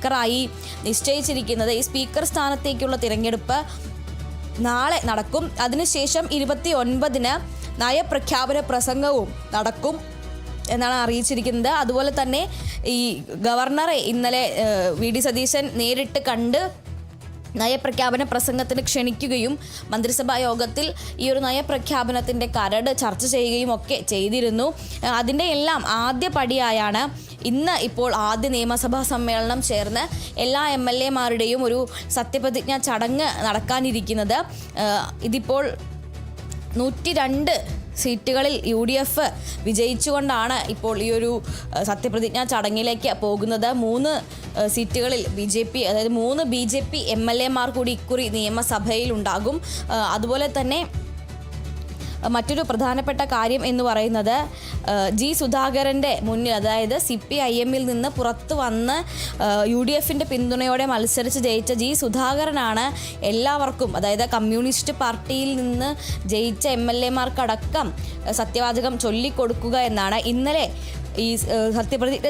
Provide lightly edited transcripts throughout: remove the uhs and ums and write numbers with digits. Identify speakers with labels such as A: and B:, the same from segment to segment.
A: സ്പീക്കറായി നിശ്ചയിച്ചിരിക്കുന്നത്. ഈ സ്പീക്കർ സ്ഥാനത്തേക്കുള്ള തിരഞ്ഞെടുപ്പ് നാളെ നടക്കും. അതിനുശേഷം 29-ന് നയപ്രഖ്യാപന പ്രസംഗവും നടക്കും എന്നാണ് അറിയിച്ചിരിക്കുന്നത്. അതുപോലെ തന്നെ ഈ ഗവർണറെ ഇന്നലെ വി.ഡി. സതീശൻ നേരിട്ട് കണ്ട് നയപ്രഖ്യാപന പ്രസംഗത്തിന് ക്ഷണിക്കുകയും മന്ത്രിസഭാ യോഗത്തിൽ ഈ ഒരു നയപ്രഖ്യാപനത്തിൻ്റെ കരട് ചർച്ച ചെയ്യുകയും ഒക്കെ ചെയ്തിരുന്നു. അതിൻ്റെ എല്ലാം ആദ്യ പടിയായാണ് ഇന്ന് ഇപ്പോൾ ആദ്യ നിയമസഭാ സമ്മേളനം ചേർന്ന് എല്ലാ MLA-മാരുടെയും ഒരു സത്യപ്രതിജ്ഞാ ചടങ്ങ് നടക്കാനിരിക്കുന്നത്. ഇതിപ്പോൾ 102 സീറ്റുകളിൽ UDF വിജയിച്ചുകൊണ്ടാണ് ഇപ്പോൾ ഈ ഒരു സത്യപ്രതിജ്ഞാ ചടങ്ങിലേക്ക് പോകുന്നത്. 3 സീറ്റുകളിൽ BJP, അതായത് 3 BJP MLA-മാർ കൂടി ഇക്കുറി നിയമസഭയിൽ ഉണ്ടാകും. അതുപോലെ തന്നെ മറ്റൊരു പ്രധാനപ്പെട്ട കാര്യം എന്ന് പറയുന്നത് ജി സുധാകരൻ്റെ മുന്നിൽ, അതായത് CPIM-ൽ നിന്ന് പുറത്തു വന്ന് UDF-ൻ്റെ പിന്തുണയോടെ മത്സരിച്ച് ജയിച്ച ജി സുധാകരനാണ് എല്ലാവർക്കും, അതായത് കമ്മ്യൂണിസ്റ്റ് പാർട്ടിയിൽ നിന്ന് ജയിച്ച MLA-മാർക്കടക്കം സത്യവാചകം ചൊല്ലിക്കൊടുക്കുക എന്നാണ്. ഇന്നലെ ഈ സത്യപ്രതിജ്ഞ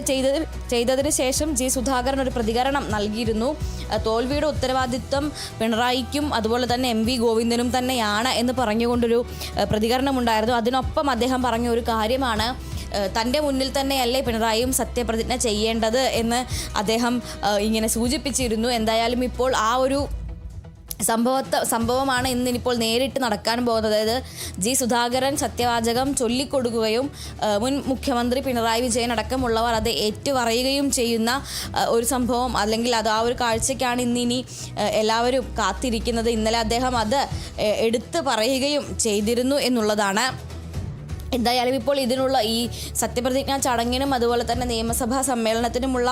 A: ചെയ്തതിന് ശേഷം ജി സുധാകരൻ ഒരു പ്രതികരണം നൽകിയിരുന്നു. തോൽവിയുടെ ഉത്തരവാദിത്വം പിണറായിക്കും അതുപോലെ തന്നെ MV ഗോവിന്ദനും തന്നെയാണ് എന്ന് പറഞ്ഞുകൊണ്ടൊരു പ്രതികരണമുണ്ടായിരുന്നു. അതിനൊപ്പം അദ്ദേഹം പറഞ്ഞ ഒരു കാര്യമാണ്, തൻ്റെ മുന്നിൽ തന്നെയല്ലേ പിണറായിയും സത്യപ്രതിജ്ഞ ചെയ്യേണ്ടത് എന്ന് അദ്ദേഹം ഇങ്ങനെ സൂചിപ്പിച്ചിരുന്നു. എന്തായാലും ഇപ്പോൾ ആ ഒരു സംഭവമാണ് ഇന്നിപ്പോൾ നേരിട്ട് നടക്കാൻ പോകുന്നത്. അതായത് ജി സുധാകരൻ സത്യവാചകം ചൊല്ലിക്കൊടുക്കുകയും മുൻ മുഖ്യമന്ത്രി പിണറായി വിജയൻ അടക്കമുള്ളവർ അത് ഏറ്റുപറയുകയും ചെയ്യുന്ന ഒരു സംഭവം, അല്ലെങ്കിൽ അത് ആ ഒരു കാഴ്ചയ്ക്കാണ് ഇന്നിനി എല്ലാവരും കാത്തിരിക്കുന്നത്. ഇന്നലെ അദ്ദേഹം അത് എടുത്തു പറയുകയും ചെയ്തിരുന്നു എന്നുള്ളതാണ്. എന്തായാലും ഇപ്പോൾ ഇതിനുള്ള ഈ സത്യപ്രതിജ്ഞാ ചടങ്ങിനും അതുപോലെ തന്നെ നിയമസഭാ സമ്മേളനത്തിനുമുള്ള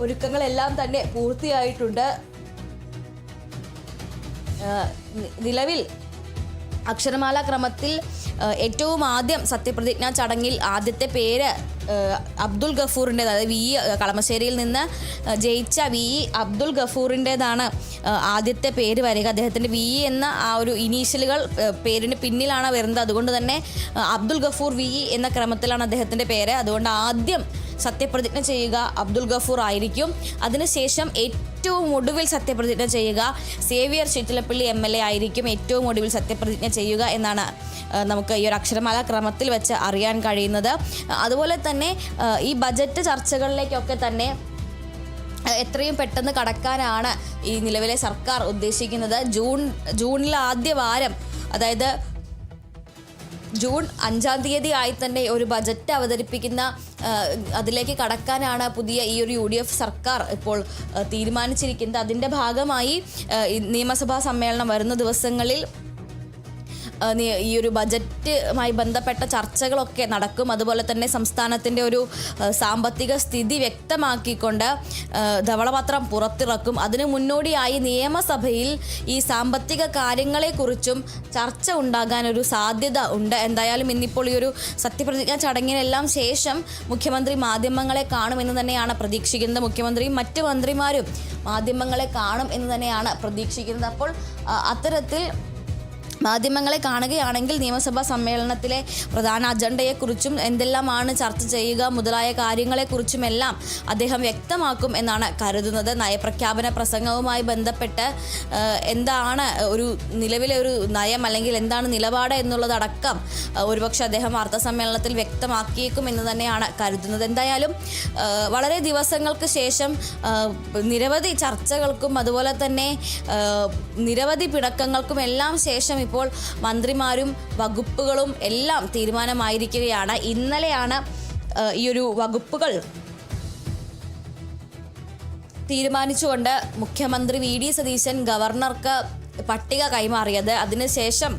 A: ഒരുക്കങ്ങളെല്ലാം തന്നെ പൂർത്തിയായിട്ടുണ്ട്. നിലവിൽ അക്ഷരമാല ക്രമത്തിൽ ഏറ്റവും ആദ്യം സത്യപ്രതിജ്ഞാ ചടങ്ങിൽ ആദ്യത്തെ പേര് അബ്ദുൽ ഗഫൂറിൻ്റേത്, അതായത് കളമശ്ശേരിയിൽ നിന്ന് ജയിച്ച അബ്ദുൽ ഗഫൂറിൻ്റേതാണ് ആദ്യത്തെ പേര് വരിക. അദ്ദേഹത്തിൻ്റെ എന്ന ആ ഒരു ഇനീഷ്യലുകൾ പേരിന് പിന്നിലാണ് വരുന്നത്. അതുകൊണ്ട് തന്നെ അബ്ദുൽ ഗഫൂർ എന്ന ക്രമത്തിലാണ് അദ്ദേഹത്തിൻ്റെ പേര്. അതുകൊണ്ട് ആദ്യം സത്യപ്രതിജ്ഞ ചെയ്യുക അബ്ദുൽ ഗഫൂർ ആയിരിക്കും. അതിനുശേഷം ഏറ്റവും ഒടുവിൽ സത്യപ്രതിജ്ഞ ചെയ്യുക സേവിയർ ചിറ്റിലപ്പള്ളി MLA ആയിരിക്കും ഏറ്റവും ഒടുവിൽ സത്യപ്രതിജ്ഞ ചെയ്യുക എന്നാണ് നമുക്ക് ഈ ഒരു അക്ഷരമാല ക്രമത്തിൽ വെച്ച് അറിയാൻ കഴിയുന്നത്. അതുപോലെ തന്നെ ഈ ബജറ്റ് ചർച്ചകളിലേക്കൊക്കെ തന്നെ എത്രയും പെട്ടെന്ന് കടക്കാനാണ് ഈ നിലവിലെ സർക്കാർ ഉദ്ദേശിക്കുന്നത്. ജൂണിലെ ആദ്യ വാരം, അതായത് ജൂൺ 5-ാം തീയതി ആയി തന്നെ ഒരു ബജറ്റ് അവതരിപ്പിക്കുന്ന അതിലേക്ക് കടക്കാനാണ് പുതിയ ഈ ഒരു UDF സർക്കാർ ഇപ്പോൾ തീരുമാനിച്ചിരിക്കുന്നത്. അതിൻ്റെ ഭാഗമായി നിയമസഭാ സമ്മേളനം വരുന്ന ദിവസങ്ങളിൽ ഈ ഒരു ബജറ്റുമായി ബന്ധപ്പെട്ട ചർച്ചകളൊക്കെ നടക്കും. അതുപോലെ തന്നെ സംസ്ഥാനത്തിൻ്റെ ഒരു സാമ്പത്തിക സ്ഥിതി വ്യക്തമാക്കിക്കൊണ്ട് ധവളപത്രം പുറത്തിറക്കും. അതിനു മുന്നോടിയായി നിയമസഭയിൽ ഈ സാമ്പത്തിക കാര്യങ്ങളെക്കുറിച്ചും ചർച്ച ഉണ്ടാകാനൊരു സാധ്യത ഉണ്ട്. എന്തായാലും ഇന്നിപ്പോൾ ഈ ഒരു സത്യപ്രതിജ്ഞാ ചടങ്ങിനെല്ലാം ശേഷം മുഖ്യമന്ത്രി മാധ്യമങ്ങളെ കാണുമെന്ന് തന്നെയാണ് പ്രതീക്ഷിക്കുന്നത്. മുഖ്യമന്ത്രിയും മറ്റ് മന്ത്രിമാരും മാധ്യമങ്ങളെ കാണും എന്ന് തന്നെയാണ് പ്രതീക്ഷിക്കുന്നത്. അപ്പോൾ അത്തരത്തിൽ മാധ്യമങ്ങളെ കാണുകയാണെങ്കിൽ നിയമസഭാ സമ്മേളനത്തിലെ പ്രധാന അജണ്ടയെക്കുറിച്ചും എന്തെല്ലാമാണ് ചർച്ച ചെയ്യുക മുതലായ കാര്യങ്ങളെക്കുറിച്ചുമെല്ലാം അദ്ദേഹം വ്യക്തമാക്കും എന്നാണ് കരുതുന്നത്. നയപ്രഖ്യാപന പ്രസംഗവുമായി ബന്ധപ്പെട്ട് എന്താണ് ഒരു നിലവിലെ ഒരു നയം അല്ലെങ്കിൽ എന്താണ് നിലപാട് എന്നുള്ളതടക്കം ഒരുപക്ഷെ അദ്ദേഹം വാർത്താസമ്മേളനത്തിൽ വ്യക്തമാക്കിയേക്കും എന്ന് തന്നെയാണ് കരുതുന്നത്. എന്തായാലും വളരെ ദിവസങ്ങൾക്ക് ശേഷം നിരവധി ചർച്ചകൾക്കും അതുപോലെ തന്നെ നിരവധി പിണക്കങ്ങൾക്കും എല്ലാം ശേഷം ഇപ്പോൾ മന്ത്രിമാരും വകുപ്പുകളും എല്ലാം തീരുമാനമായിരിക്കുകയാണ്. ഇന്നലെയാണ് ഈ ഒരു വകുപ്പുകൾ തീരുമാനിച്ചുകൊണ്ട് മുഖ്യമന്ത്രി വി.ഡി. സതീശൻ ഗവർണർക്ക് പട്ടിക കൈമാറിയത്. അതിനുശേഷം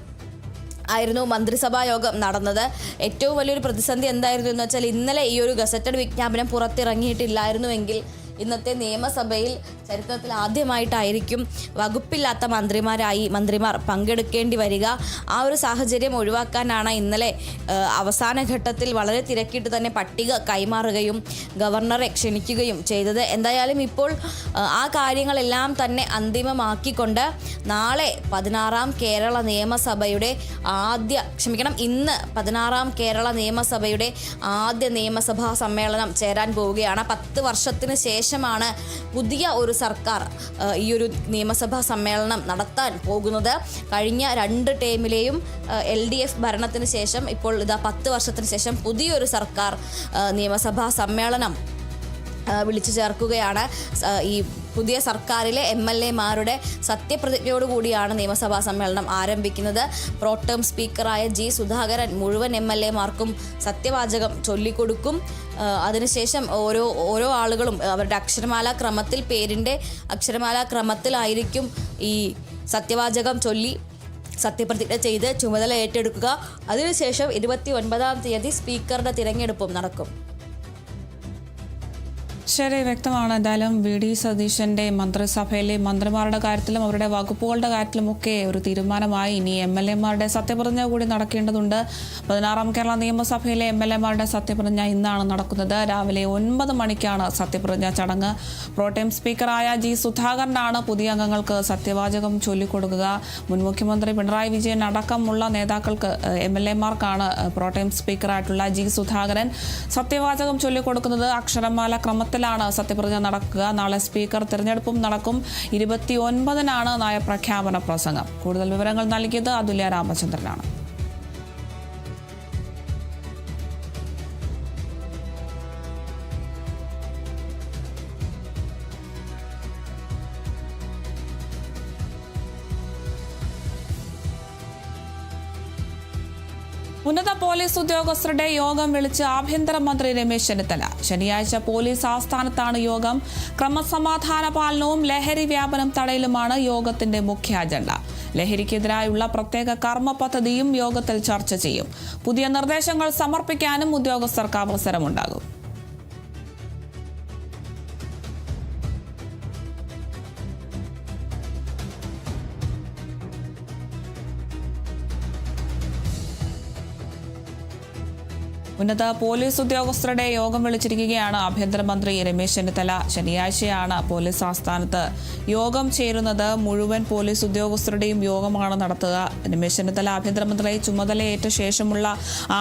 A: ആയിരുന്നു മന്ത്രിസഭാ യോഗം നടന്നത്. ഏറ്റവും വലിയൊരു പ്രതിസന്ധി എന്തായിരുന്നു എന്ന് വെച്ചാൽ ഇന്നലെ ഈ ഒരു ഗസറ്റഡ് വിജ്ഞാപനം പുറത്തിറങ്ങിയിട്ടില്ലായിരുന്നുവെങ്കിൽ ഇന്നത്തെ നിയമസഭയിൽ ചരിത്രത്തിൽ ആദ്യമായിട്ടായിരിക്കും വകുപ്പില്ലാത്ത മന്ത്രിമാർ പങ്കെടുക്കേണ്ടി വരിക. ആ ഒരു സാഹചര്യം ഒഴിവാക്കാനാണ് ഇന്നലെ അവസാന ഘട്ടത്തിൽ വളരെ തിരക്കിട്ട് തന്നെ പട്ടിക കൈമാറുകയും ഗവർണറെ ക്ഷണിക്കുകയും ചെയ്തത്. എന്തായാലും ഇപ്പോൾ ആ കാര്യങ്ങളെല്ലാം തന്നെ അന്തിമമാക്കിക്കൊണ്ട് നാളെ 16ാം കേരള നിയമസഭയുടെ ഇന്ന് 16ാം കേരള നിയമസഭയുടെ ആദ്യ നിയമസഭാ സമ്മേളനം ചേരാൻ പോവുകയാണ്. 10 വർഷത്തിന് ശേഷമാണ് പുതിയ ഒരു സർക്കാർ ഈ ഒരു നിയമസഭാ സമ്മേളനം നടത്താൻ പോകുന്നത്. കഴിഞ്ഞ 2 ടേമിലെയും LDF ഭരണത്തിന് ശേഷം ഇപ്പോൾ 10 വർഷത്തിന് ശേഷം പുതിയൊരു സർക്കാർ നിയമസഭാ സമ്മേളനം വിളിച്ചു ചേർക്കുകയാണ്. ഈ പുതിയ സർക്കാരിലെ MLA-മാരുടെ സത്യപ്രതിജ്ഞയോടുകൂടിയാണ് നിയമസഭാ സമ്മേളനം ആരംഭിക്കുന്നത്. Pro tem സ്പീക്കറായ G. സുധാകരൻ മുഴുവൻ MLA-മാർക്കും സത്യവാചകം ചൊല്ലിക്കൊടുക്കും. അതിനുശേഷം ഓരോ ആളുകളും അവരുടെ പേരിൻ്റെ അക്ഷരമാലാ ക്രമത്തിലായിരിക്കും ഈ സത്യവാചകം ചൊല്ലി സത്യപ്രതിജ്ഞ ചെയ്ത് ചുമതല ഏറ്റെടുക്കുക. അതിനുശേഷം 29-ാം തീയതി സ്പീക്കറുടെ തിരഞ്ഞെടുപ്പും നടക്കും.
B: ശരി, വ്യക്തമാണ്. എന്തായാലും VD സതീശന്റെ മന്ത്രിസഭയിലെ മന്ത്രിമാരുടെ കാര്യത്തിലും അവരുടെ വകുപ്പുകളുടെ കാര്യത്തിലുമൊക്കെ ഒരു തീരുമാനമായി. ഇനി MLA-മാരുടെ സത്യപ്രതിജ്ഞ കൂടി നടക്കേണ്ടതുണ്ട്. 16ാം കേരള നിയമസഭയിലെ MLA-മാരുടെ സത്യപ്രതിജ്ഞ ഇന്നാണ് നടക്കുന്നത്. രാവിലെ 9 മണിക്കാണ് സത്യപ്രതിജ്ഞ ചടങ്ങ്. Pro tem സ്പീക്കറായ G. സുധാകരനാണ് പുതിയ അംഗങ്ങൾക്ക് സത്യവാചകം ചൊല്ലിക്കൊടുക്കുക. മുൻ മുഖ്യമന്ത്രി പിണറായി വിജയൻ അടക്കമുള്ള നേതാക്കൾക്ക് MLA-മാർക്കാണ് പ്രോട്ടേം സ്പീക്കറായിട്ടുള്ള G. സുധാകരൻ സത്യവാചകം ചൊല്ലിക്കൊടുക്കുന്നത്. അക്ഷരമാല ക്രമത്തിൽ സത്യപ്രതിജ്ഞ നടക്കുക. നാളെ സ്പീക്കർ തിരഞ്ഞെടുപ്പും നടക്കും. 29-നാണ് നയപ്രഖ്യാപന പ്രസംഗം. കൂടുതൽ വിവരങ്ങൾ നൽകിയത് അതുല്യ രാമചന്ദ്രനാണ്. ഉന്നത പോലീസ് ഉദ്യോഗസ്ഥരുടെ യോഗം വിളിച്ച് ആഭ്യന്തരമന്ത്രി രമേശ് ചെന്നിത്തല. ശനിയാഴ്ച പോലീസ് ആസ്ഥാനത്താണ് യോഗം. ക്രമസമാധാന പാലനവും ലഹരി വ്യാപനം തടയലുമാണ് യോഗത്തിന്റെ മുഖ്യ അജണ്ട. ലഹരിക്കെതിരായുള്ള പ്രത്യേക കർമ്മ പദ്ധതിയും യോഗത്തിൽ ചർച്ച ചെയ്യും. പുതിയ നിർദ്ദേശങ്ങൾ സമർപ്പിക്കാനും ഉദ്യോഗസ്ഥർക്ക് അവസരമുണ്ടാകും. ഉന്നത പോലീസ് ഉദ്യോഗസ്ഥരുടെ യോഗം വിളിച്ചിരിക്കുകയാണ് ആഭ്യന്തരമന്ത്രി രമേശ് ചെന്നിത്തല. ശനിയാഴ്ചയാണ് പോലീസ് ആസ്ഥാനത്ത് യോഗം ചേരുന്നത്. മുഴുവൻ പോലീസ് ഉദ്യോഗസ്ഥരുടെയും യോഗമാണ് നടത്തുക. രമേശ് ചെന്നിത്തല ആഭ്യന്തരമന്ത്രിയായി ചുമതലയേറ്റ ശേഷമുള്ള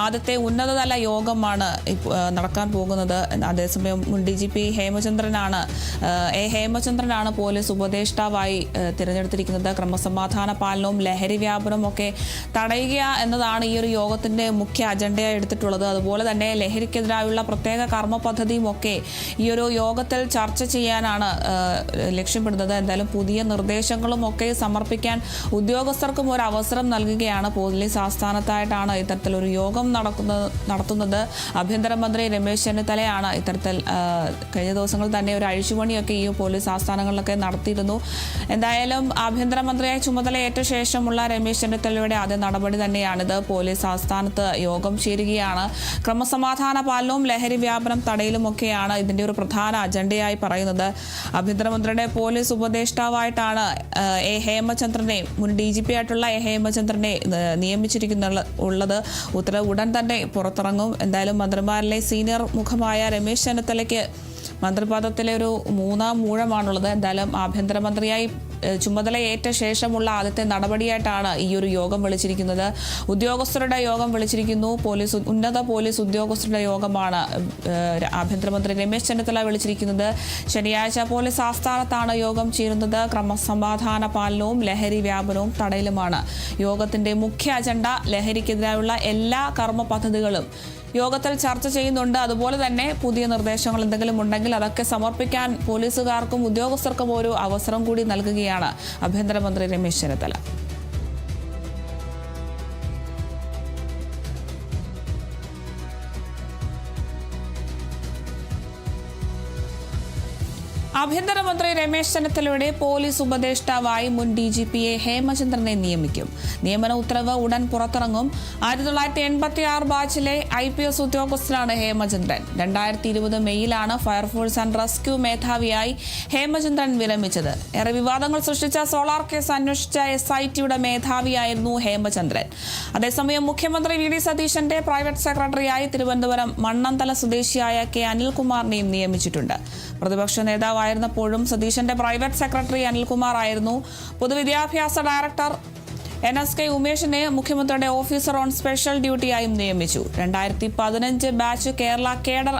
B: ആദ്യത്തെ ഉന്നതതല യോഗമാണ് നടക്കാൻ പോകുന്നത്. അതേസമയം മുൻ DGP ഹേമചന്ദ്രനാണ് പോലീസ് ഉപദേഷ്ടാവായി തിരഞ്ഞെടുത്തിരിക്കുന്നത്. ക്രമസമാധാന പാലനവും ലഹരി വ്യാപനവും ഒക്കെ തടയുക എന്നതാണ് ഈ ഒരു യോഗത്തിന്റെ മുഖ്യ അജണ്ടയായി എടുത്തിട്ടുള്ളത്. അതുപോലെ തന്നെ ലഹരിക്കെതിരായുള്ള പ്രത്യേക കർമ്മ പദ്ധതിയും ഒക്കെ ഈ ഒരു യോഗത്തിൽ ചർച്ച ചെയ്യാനാണ് ലക്ഷ്യമിടുന്നത്. എന്തായാലും പുതിയ നിർദ്ദേശങ്ങളും ഒക്കെ സമർപ്പിക്കാൻ ഉദ്യോഗസ്ഥർക്കും ഒരു അവസരം നൽകുകയാണ്. പോലീസ് ആസ്ഥാനത്തായിട്ടാണ് ഇത്തരത്തിലൊരു യോഗം നടത്തുന്നത്. ആഭ്യന്തരമന്ത്രി രമേശ് ചെന്നിത്തലയാണ് ഇത്തരത്തിൽ കഴിഞ്ഞ ദിവസങ്ങളിൽ തന്നെ ഒരു അഴിച്ചുപണിയൊക്കെ ഈ പോലീസ് ആസ്ഥാനങ്ങളിലൊക്കെ നടത്തിയിരുന്നു. എന്തായാലും ആഭ്യന്തരമന്ത്രിയായി ചുമതലയേറ്റ ശേഷമുള്ള രമേശ് ചെന്നിത്തലയുടെ ആദ്യ നടപടി തന്നെയാണിത്. പോലീസ് ആസ്ഥാനത്ത് യോഗം ചേരുകയാണ്. ക്രമസമാധാന പാലനവും ലഹരി വ്യാപനം തടയലുമൊക്കെയാണ് ഇതിന്റെ ഒരു പ്രധാന അജണ്ടയായി പറയുന്നത്. ആഭ്യന്തരമന്ത്രിയുടെ പോലീസ് ഉപദേഷ്ടാവായിട്ടാണ് ഹേമചന്ദ്രനെ, മുൻ DGP ആയിട്ടുള്ള ഹേമചന്ദ്രനെ നിയമിച്ചിരിക്കുന്നുള്ളത്. ഉത്തരവ് ഉടൻ തന്നെ പുറത്തിറങ്ങും. എന്തായാലും മന്ത്രിമാരിലെ സീനിയർ മുഖമായ രമേശ് ചെന്നിത്തലയ്ക്ക് മന്ത്രിപദത്തിലെ ഒരു 3ാം ഊഴമാണുള്ളത്. എന്തായാലും ആഭ്യന്തരമന്ത്രിയായി ചുമതലയേറ്റ ശേഷമുള്ള ആദ്യത്തെ നടപടിയായിട്ടാണ് ഈ ഒരു യോഗം വിളിച്ചിരിക്കുന്നത്. ഉദ്യോഗസ്ഥരുടെ യോഗം വിളിച്ചിരിക്കുന്നു. ഉന്നത പോലീസ് ഉദ്യോഗസ്ഥരുടെ യോഗമാണ് ആഭ്യന്തരമന്ത്രി രമേശ് ചെന്നിത്തല വിളിച്ചിരിക്കുന്നത്. ശനിയാഴ്ച പോലീസ് ആസ്ഥാനത്താണ് യോഗം ചേരുന്നത്. ക്രമസമാധാന പാലനവും ലഹരി വ്യാപനവും തടയലുമാണ് യോഗത്തിന്റെ മുഖ്യ അജണ്ട. ലഹരിക്കെതിരായുള്ള എല്ലാ കർമ്മ പദ്ധതികളും യോഗത്തിൽ ചർച്ച ചെയ്യുന്നുണ്ട്. അതുപോലെ തന്നെ പുതിയ നിർദ്ദേശങ്ങൾ എന്തെങ്കിലും ഉണ്ടെങ്കിൽ അതൊക്കെ സമർപ്പിക്കാൻ പോലീസുകാർക്കും ഉദ്യോഗസ്ഥർക്കും ഒരു അവസരം കൂടി നൽകുകയാണ് ആഭ്യന്തരമന്ത്രി രമേശ് ചെന്നിത്തല. ആഭ്യന്തരമന്ത്രി രമേശ് ചെന്നിത്തലയുടെ പോലീസ് ഉപദേഷ്ടാവായി മുൻ DGP ഹേമചന്ദ്രനെ നിയമിക്കും. നിയമന ഉത്തരവ് ഉടൻ പുറത്തിറങ്ങും. 1986 ബാച്ചിലെ IPS ഉദ്യോഗസ്ഥനാണ് ഹേമചന്ദ്രൻ. 2020 മെയ്യിലാണ് ഫയർഫോഴ്സ് ആൻഡ് റെസ്ക്യൂ മേധാവിയായി ഹേമചന്ദ്രൻ വിരമിച്ചത്. ഏറെ വിവാദങ്ങൾ സൃഷ്ടിച്ച സോളാർ കേസ് അന്വേഷിച്ച SITയുടെ മേധാവിയായിരുന്നു ഹേമചന്ദ്രൻ. അതേസമയം മുഖ്യമന്ത്രി VD സതീശന്റെ പ്രൈവറ്റ് സെക്രട്ടറിയായി തിരുവനന്തപുരം മണ്ണന്തല സ്വദേശിയായ K അനിൽകുമാറിനെയും നിയമിച്ചിട്ടുണ്ട്. പ്രതിപക്ഷ നേതാവായിരുന്നപ്പോഴും സതീശന്റെ പ്രൈവറ്റ് സെക്രട്ടറി അനിൽകുമാർ ആയിരുന്നു. പൊതുവിദ്യാഭ്യാസ ഡയറക്ടർ NSK ഉമേഷിനെ മുഖ്യമന്ത്രിയുടെ ഓഫീസർ ഓൺ സ്പെഷ്യൽ ഡ്യൂട്ടിയായും നിയമിച്ചു. 2015 ബാച്ച് കേരള കേഡർ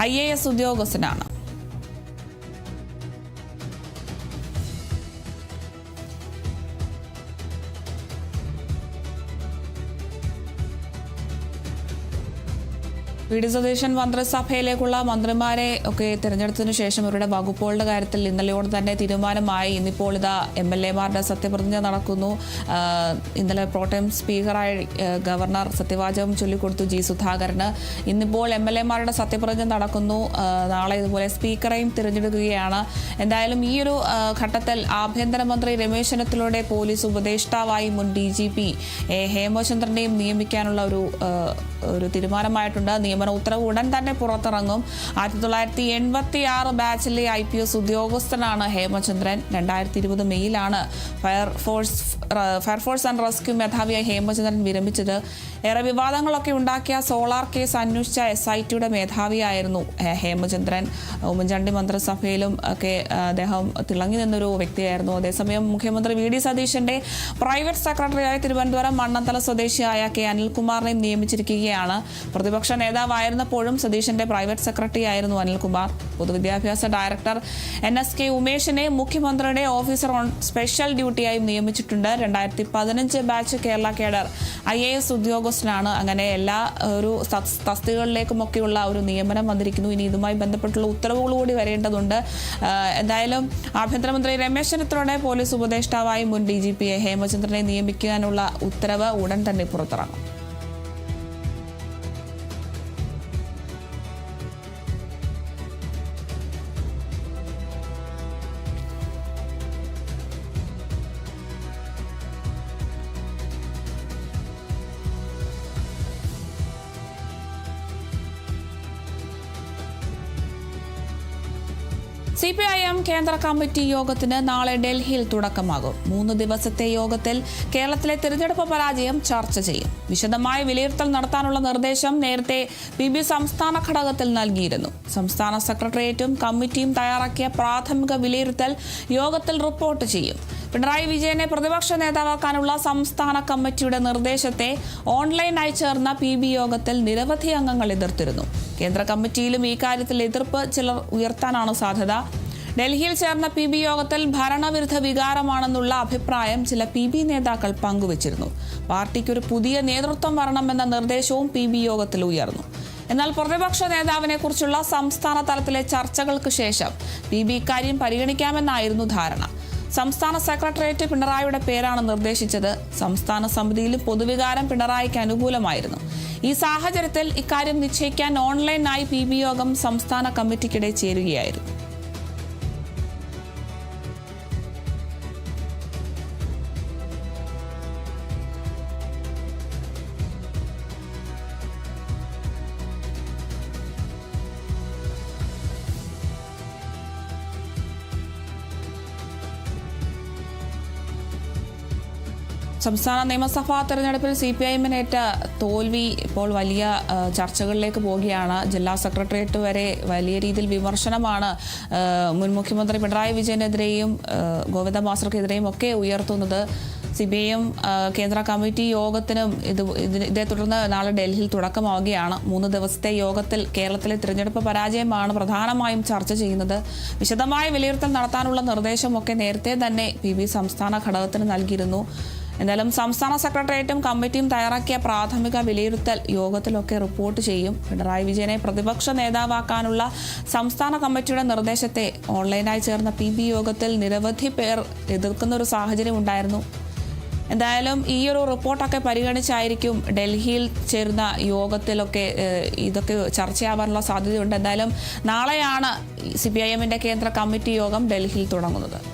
B: IAS ഉദ്യോഗസ്ഥനാണ്. VD സതീശൻ മന്ത്രിസഭയിലേക്കുള്ള മന്ത്രിമാരെ ഒക്കെ തിരഞ്ഞെടുത്തതിനു ശേഷം ഇവരുടെ വകുപ്പുകളുടെ കാര്യത്തിൽ ഇന്നലെയോടെ തന്നെ തീരുമാനമായി. ഇന്നിപ്പോൾ ഇതാ MLA മാരുടെ സത്യപ്രതിജ്ഞ നടക്കുന്നു. ഇന്നലെ പ്രോട്ടം സ്പീക്കറായി ഗവർണർ സത്യവാചകം ചൊല്ലിക്കൊടുത്തു G സുധാകരന്. ഇന്നിപ്പോൾ MLA മാരുടെ സത്യപ്രതിജ്ഞ നടക്കുന്നു. നാളെ ഇതുപോലെ സ്പീക്കറെയും തിരഞ്ഞെടുക്കുകയാണ്. എന്തായാലും ഈ ഒരു ഘട്ടത്തിൽ ആഭ്യന്തരമന്ത്രി രമേശ് ചെന്നിത്തലയുടെ പോലീസ് ഉപദേഷ്ടാവായി മുൻ DGP ഹേമചന്ദ്രനെയും നിയമിക്കാനുള്ള ഒരു തീരുമാനമായിട്ടുണ്ട്. നിയമന ഉത്തരവ് ഉടൻ തന്നെ പുറത്തിറങ്ങും. 1986 ബാച്ചിലെ IPS ഉദ്യോഗസ്ഥനാണ് ഹേമചന്ദ്രൻ. 2020 മെയ്യിലാണ് ഫയർഫോഴ്സ് ആൻഡ് റെസ്ക്യൂ മേധാവിയായി ഹേമചന്ദ്രൻ വിരമിച്ചത്. ഏറെ വിവാദങ്ങളൊക്കെ ഉണ്ടാക്കിയ സോളാർ കേസ് അന്വേഷിച്ച SITയുടെ മേധാവിയായിരുന്നു ഹേമചന്ദ്രൻ. ഉമ്മൻചാണ്ടി മന്ത്രിസഭയിലും ഒക്കെ അദ്ദേഹം തിളങ്ങി നിന്നൊരു വ്യക്തിയായിരുന്നു. അതേസമയം മുഖ്യമന്ത്രി VD സതീശന്റെ പ്രൈവറ്റ് സെക്രട്ടറിയായി തിരുവനന്തപുരം മണ്ണന്തല സ്വദേശിയായ K അനിൽകുമാറിനെയും നിയമിച്ചിരിക്കുകയാണ്. പ്രതിപക്ഷ നേതാവായിരുന്നപ്പോഴും സതീശന്റെ പ്രൈവറ്റ് സെക്രട്ടറി ആയിരുന്നു അനിൽകുമാർ. പൊതുവിദ്യാഭ്യാസ ഡയറക്ടർ NSK ഉമേഷിനെ മുഖ്യമന്ത്രിയുടെ ഓഫീസർ ഓൺ സ്പെഷ്യൽ ഡ്യൂട്ടിയായും നിയമിച്ചിട്ടുണ്ട്. 2015 ബാച്ച് കേരള കേഡർ IAS ഉദ്യോഗസ്ഥനാണ്. അങ്ങനെ എല്ലാ ഒരു തസ്തികകളിലേക്കുമൊക്കെയുള്ള ഒരു നിയമനം വന്നിരിക്കുന്നു. ഇനി ഇതുമായി ബന്ധപ്പെട്ടുള്ള ഉത്തരവുകൾ കൂടി വരേണ്ടതുണ്ട്. എന്തായാലും ആഭ്യന്തരമന്ത്രി രമേശ് ചെന്നിത്തലയുടെ പോലീസ് ഉപദേഷ്ടാവായി മുൻ DGP ഹേമചന്ദ്രനെ നിയമിക്കാനുള്ള ഉത്തരവ് ഉടൻ തന്നെ പുറത്തിറങ്ങും. CPIM കേന്ദ്ര കമ്മിറ്റി യോഗത്തിന് നാളെ ഡൽഹിയിൽ തുടക്കമാകും. 3 ദിവസത്തെ യോഗത്തിൽ കേരളത്തിലെ തിരഞ്ഞെടുപ്പ് പരാജയം ചർച്ച ചെയ്യും. വിശദമായ വിലയിരുത്തൽ നടത്താനുള്ള നിർദ്ദേശം നേരത്തെ PB സംസ്ഥാന ഘടകത്തിൽ നൽകിയിരുന്നു. സംസ്ഥാന സെക്രട്ടേറിയറ്റും കമ്മിറ്റിയും തയ്യാറാക്കിയ പ്രാഥമിക വിലയിരുത്തൽ യോഗത്തിൽ റിപ്പോർട്ട് ചെയ്യും. പിണറായി വിജയനെ പ്രതിപക്ഷ നേതാവാക്കാനുള്ള സംസ്ഥാന കമ്മിറ്റിയുടെ നിർദ്ദേശത്തെ ഓൺലൈനായി ചേർന്ന PB യോഗത്തിൽ നിരവധി അംഗങ്ങൾ എതിർത്തിരുന്നു. കേന്ദ്ര കമ്മിറ്റിയിലും ഈ കാര്യത്തിൽ എതിർപ്പ് ചിലർ ഉയർത്താനാണ് സാധ്യത. ഡൽഹിയിൽ ചേർന്ന PB യോഗത്തിൽ ഭരണവിരുദ്ധ വികാരമാണെന്നുള്ള അഭിപ്രായം ചില PB നേതാക്കൾ പങ്കുവച്ചിരുന്നു. പാർട്ടിക്കൊരു പുതിയ നേതൃത്വം വരണമെന്ന നിർദ്ദേശവും PB യോഗത്തിൽ ഉയർന്നു. എന്നാൽ പ്രതിപക്ഷ നേതാവിനെ കുറിച്ചുള്ള സംസ്ഥാന തലത്തിലെ ചർച്ചകൾക്ക് ശേഷം PB ഇക്കാര്യം പരിഗണിക്കാമെന്നായിരുന്നു ധാരണ. സംസ്ഥാന സെക്രട്ടേറിയറ്റ് പിണറായിയുടെ പേരാണ് നിർദ്ദേശിച്ചത്. സംസ്ഥാന സമിതിയിലും പൊതുവികാരം പിണറായിക്ക് അനുകൂലമായിരുന്നു. ഈ സാഹചര്യത്തിൽ ഇക്കാര്യം നിശ്ചയിക്കാൻ ഓൺലൈനായി PB യോഗം സംസ്ഥാന കമ്മിറ്റിക്കിടെ ചേരുകയായിരുന്നു. സംസ്ഥാന നിയമസഭാ തെരഞ്ഞെടുപ്പിൽ CPIM-നേറ്റ തോൽവി ഇപ്പോൾ വലിയ ചർച്ചകളിലേക്ക് പോവുകയാണ്. ജില്ലാ സെക്രട്ടേറിയറ്റ് വരെ വലിയ രീതിയിൽ വിമർശനമാണ് മുൻ മുഖ്യമന്ത്രി പിണറായി വിജയനെതിരെയും ഗോവിന്ദ മാസ്റ്റർക്കെതിരെയും ഒക്കെ ഉയർത്തുന്നത്. CPIM കേന്ദ്ര കമ്മിറ്റി യോഗത്തിനും ഇതേ തുടർന്ന് നാളെ ഡൽഹിയിൽ തുടക്കമാവുകയാണ്. 3 ദിവസത്തെ യോഗത്തിൽ കേരളത്തിലെ തിരഞ്ഞെടുപ്പ് പരാജയമാണ് പ്രധാനമായും ചർച്ച ചെയ്യുന്നത്. വിശദമായ വിലയിരുത്തൽ നടത്താനുള്ള നിർദ്ദേശമൊക്കെ നേരത്തെ തന്നെ PB സംസ്ഥാന ഘടകത്തിന് നൽകിയിരുന്നു. എന്തായാലും സംസ്ഥാന സെക്രട്ടേറിയറ്റും കമ്മിറ്റിയും തയ്യാറാക്കിയ പ്രാഥമിക വിലയിരുത്തൽ യോഗത്തിലൊക്കെ റിപ്പോർട്ട് ചെയ്യും. പിണറായി വിജയനെ പ്രതിപക്ഷ നേതാവാക്കാനുള്ള സംസ്ഥാന കമ്മിറ്റിയുടെ നിർദ്ദേശത്തെ ഓൺലൈനായി ചേർന്ന PB യോഗത്തിൽ നിരവധി പേർ എതിർക്കുന്ന ഒരു സാഹചര്യം ഉണ്ടായിരുന്നു. എന്തായാലും ഈ ഒരു റിപ്പോർട്ടൊക്കെ പരിഗണിച്ചായിരിക്കും ഡൽഹിയിൽ ചേർന്ന യോഗത്തിലൊക്കെ ഇതൊക്കെ ചർച്ചയാവാനുള്ള സാധ്യതയുണ്ട്. എന്തായാലും നാളെയാണ് CPIM കേന്ദ്ര കമ്മിറ്റി യോഗം ഡൽഹിയിൽ തുടങ്ങുന്നത്.